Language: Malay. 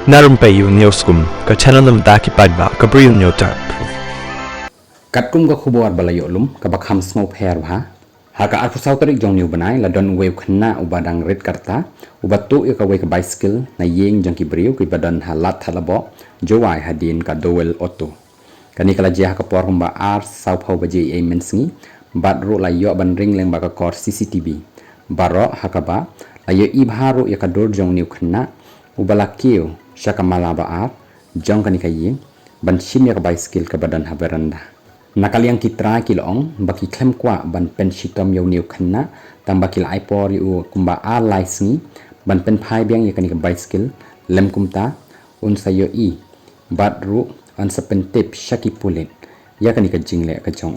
Na Rympei U ka channel nabynta ki paidbah ka Bri U Hynñiewtrep. Katkum ka khubuar balayolum ka bakham smau pher bha haka arfusau tarik jong new banai la don wave khna ubadang red karta ubatu ka wake bicycle na yeng jong ki Bri U ki badan halat halabo jowai hadin ka dowel auto kani kala je haka por ba ar sau phau baje e mensngi bad ro la yo ban ring leng ba ka kor CCTV baroh haka ba la yo i bharu ya ka dor jong new khna ubala keu shaka malaba ar jong kani ka yeng ban shim ya ka bicycle ka badan ha beranda nakaliang ki trai ki long baki klem kwa ban pen shitom yo new khna tam baki lai por yu kumba a laisngi ban pynphai biang ya kani ka bicycle lem kumta un sayo i bad ru an sa pen tip shaki pulit ya kani ka jingle ka jong